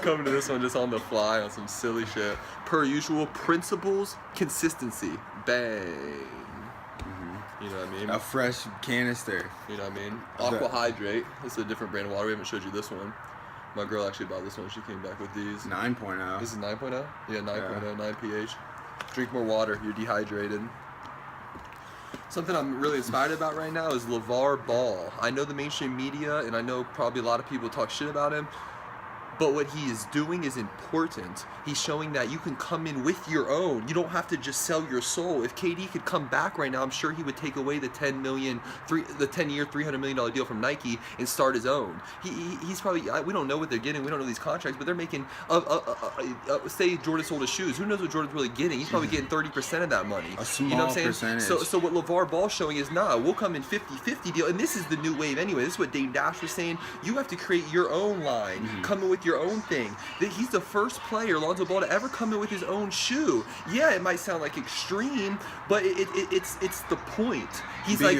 Coming to this one just on the fly on some silly shit. Per usual, principles, consistency. Bang. You know what I mean? A fresh canister. You know what I mean? Aqua Hydrate. This is a different brand of water. We haven't showed you this one. My girl actually bought this one. She came back with these. 9.0. This is 9.0? Yeah, 9.0, 9 pH. Drink more water. You're dehydrated. Something I'm really inspired about right now is LeVar Ball. I know the mainstream media, and I know probably a lot of people talk shit about him, but what he is doing is important. He's showing that you can come in with your own. You don't have to just sell your soul. If KD could come back right now, I'm sure he would take away the $10 10-year, $300 million deal from Nike and start his own. He's probably, we don't know what they're getting. We don't know these contracts, but they're making, say Jordan sold his shoes. Who knows what Jordan's really getting? He's probably getting 30% of that money. A small you know what I'm saying? percentage. So what LeVar Ball's showing is, nah, we'll come in 50-50 deal. And this is the new wave anyway. This is what Dame Dash was saying. You have to create your own line. Come in with your own thing. He's the first player, Lonzo Ball, to ever come in with his own shoe. Yeah, it might sound like extreme, but it's the point. He had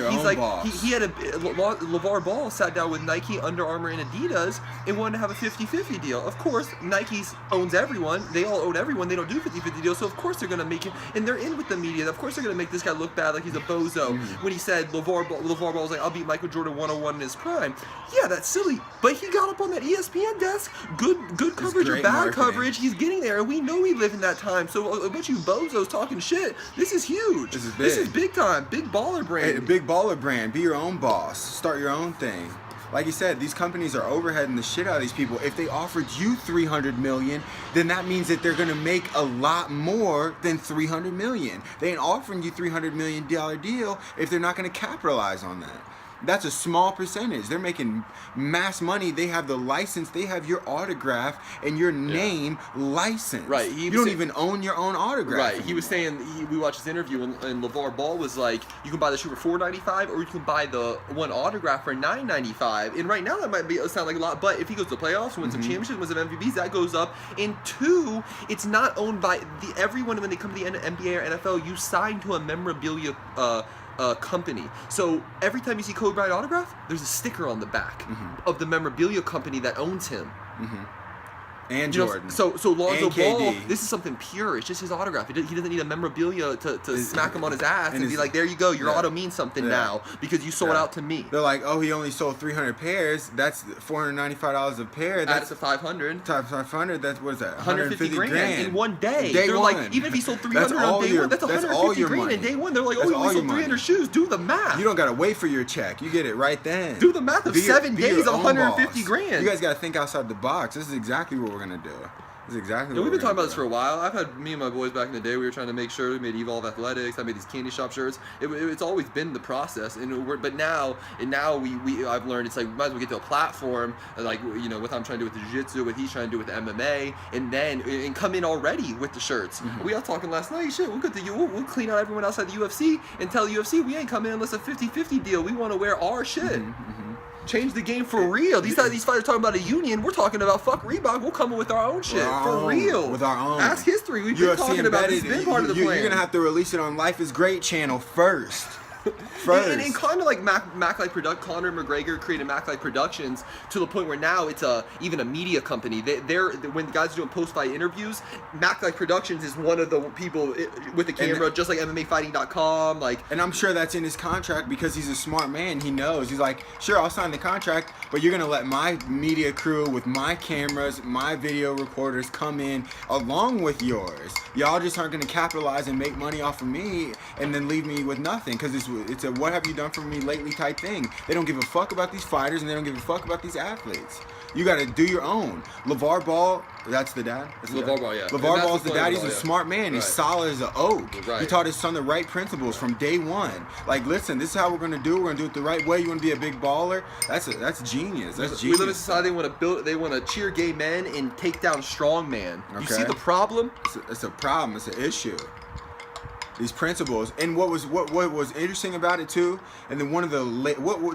LeVar Ball sat down with Nike, Under Armour, and Adidas and wanted to have a 50-50 deal. Of course, Nike owns everyone. They all own everyone. They don't do 50-50 deals, so of course they're going to make it, and they're in with the media. Of course they're going to make this guy look bad like he's a bozo. When he said LeVar Ball was like, I'll beat Michael Jordan 101 in his prime. Yeah, that's silly, but he got up on that ESPN desk. Good coverage or bad coverage, he's getting there, and we know we live in that time. So a bunch of you bozos talking shit, this is huge. This is big. This is big time. Big baller brand. Hey, big baller brand. Be your own boss. Start your own thing. Like you said, these companies are overheading the shit out of these people. If they offered you $300 million, then that means that they're gonna make a lot more than $300 million. They ain't offering you $300 million deal if they're not gonna capitalize on that. That's a small percentage. They're making mass money. They have the license. They have your autograph and your name licensed. Right. You don't even own your own autograph. Right. Anymore. He was saying, we watched his interview, and LeVar Ball was like, you can buy the shoe for $4.95, or you can buy the one autograph for $9.95. And right now that might sound like a lot, but if he goes to the playoffs, wins some championships, wins some MVPs, that goes up. And two, it's not owned by everyone when they come to the NBA or NFL. You sign to a memorabilia company. So every time you see Kobe Bryant autograph, there's a sticker on the back of the memorabilia company that owns him. And Jordan. So Lonzo and Ball, KD. this is something pure. It's just his autograph. He doesn't need a memorabilia to smack him on his ass and be like, there you go, your auto means something now because you sold out to me. They're like, oh, he only sold 300 pairs. That's $495 a pair. That's a 500. 500. That's what is that? 150 grand in one day. Day They're one. like, even if he sold 300 on day one, that's 150 grand in day one. They're like, oh, he only sold 300 shoes. Do the math. You don't gotta wait for your check. You get it right then. Do the math of 7 days of 150 grand. You guys gotta think outside the box. This is exactly what we're gonna do. This is exactly what we've been talking about do. this for a while. I've had me and my boys back in the day. We were trying to make sure we made Evolve Athletics. I made these candy shop shirts. It's always been the process, but now I've learned it's like we might as well get to a platform like what I'm trying to do with the jiu-jitsu, what he's trying to do with the MMA, and come in already with the shirts. We all talking last night. Shit, we'll clean out everyone outside the UFC and tell the UFC we ain't coming in unless a 50-50 deal. We want to wear our shit. Change the game for real. These fighters talking about a union. We're talking about fuck Reebok. We'll come in with our own shit for real. With our own. Ask history. We've been talking about this. It's been part of the plan. You're gonna have to release it on Life is Great channel first. And kind of like Conor McGregor created MacLight Productions to the point where now it's even a media company. They're when the guys are doing post-fight interviews, MacLight Productions is one of the people with the camera, just like MMAfighting.com. And I'm sure that's in his contract because he's a smart man. He knows. He's like, sure, I'll sign the contract, but you're gonna let my media crew with my cameras, my video recorders come in along with yours. Y'all just aren't gonna capitalize and make money off of me and then leave me with nothing because it's a what have you done for me lately type thing. They don't give a fuck about these fighters and they don't give a fuck about these athletes. You got to do your own. LeVar Ball, that's the dad? LeVar Ball, yeah. LeVar Ball's the dad. He's a smart man. He's solid as an oak. Right. He taught his son the right principles from day one. Like, listen, this is how we're going to do it. We're going to do it the right way. You want to be a big baller? That's genius. That's genius. We live in a society they want to cheer gay men and take down strong men. Okay. You see the problem? It's a problem. It's an issue. These principles, and what was interesting about it too, and then one of the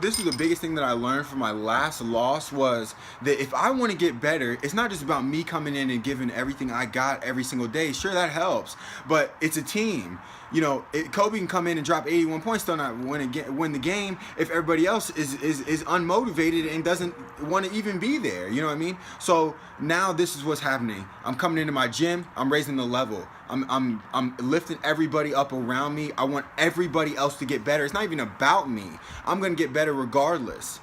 this is the biggest thing that I learned from my last loss was that if I want to get better, it's not just about me coming in and giving everything I got every single day. Sure, that helps, but it's a team. you know, Kobe can come in and drop 81 points, still not win the game if everybody else is unmotivated and doesn't want to even be there. You know what I mean? So now this is what's happening. I'm coming into my gym. I'm raising the level. I'm lifting everybody up around me. I want everybody else to get better. It's not even about me. I'm gonna get better regardless.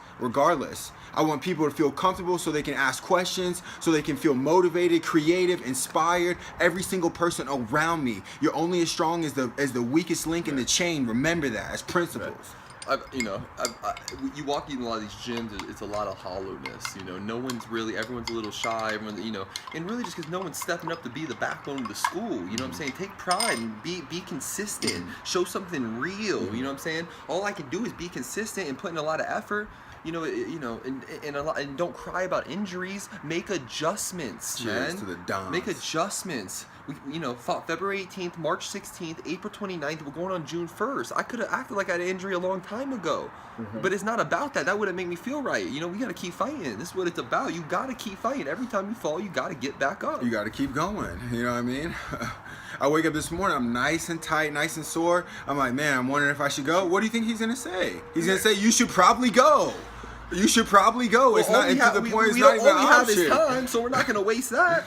I want people to feel comfortable so they can ask questions, so they can feel motivated, creative, inspired. Every single person around me. You're only as strong as the weakest link in the chain. Remember that as principles. You walk in a lot of these gyms, it's a lot of hollowness. You know, everyone's a little shy. Everyone, you know, and really just because no one's stepping up to be the backbone of the school. You know what I'm saying? Take pride and be consistent. Show something real. You know what I'm saying? All I can do is be consistent and put in a lot of effort. And don't cry about injuries. Make adjustments, Cheers man. to the Dons. Make adjustments. We fought February 18th, March 16th, April 29th. We're going on June 1st. I could have acted like I had an injury a long time ago. But it's not about that. That wouldn't make me feel right. You know, we got to keep fighting. This is what it's about. You got to keep fighting. Every time you fall, you got to get back up. You got to keep going. You know what I mean? I wake up this morning, I'm nice and tight, nice and sore. I'm like, man, I'm wondering if I should go. What do you think he's going to say? He's going to say, you should probably go. You should probably go. It's not, to the point, it's not even an option. We have his time, so we're not going to waste that.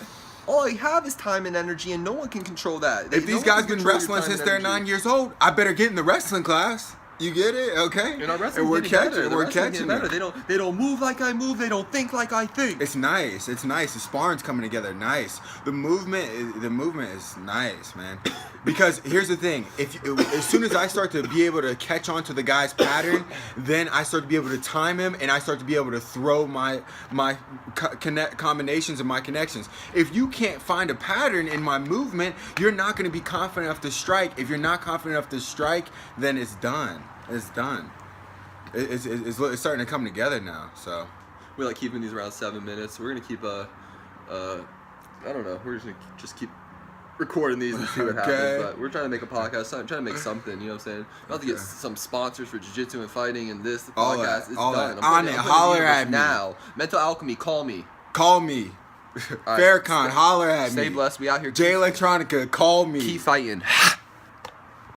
All you have is time and energy, and no one can control that. If these guys been wrestling since they're 9 years old, I better get in the wrestling class. You get it? Okay. You're not wrestling. We're catching better. They don't move like I move. They don't think like I think. It's nice. The sparring's coming together nice. The movement is nice, man. Because here's the thing: as soon as I start to be able to catch on to the guy's pattern, then I start to be able to time him, and I start to be able to throw my combinations and my connections. If you can't find a pattern in my movement, you're not going to be confident enough to strike. If you're not confident enough to strike, then it's done. It's done. It's starting to come together now. So we like keeping these around 7 minutes. We're gonna keep I don't know. We're just gonna keep recording these and see what happens. But we're trying to make a podcast. Trying to make something. You know what I'm saying? About to get some sponsors for jiu-jitsu and fighting and this. The podcast is done. On it. Holler at me now. Mental Alchemy. Call me. Right. Faircon. Holler at me. Stay blessed. We out here. J Electronica. Call me. Keep fighting.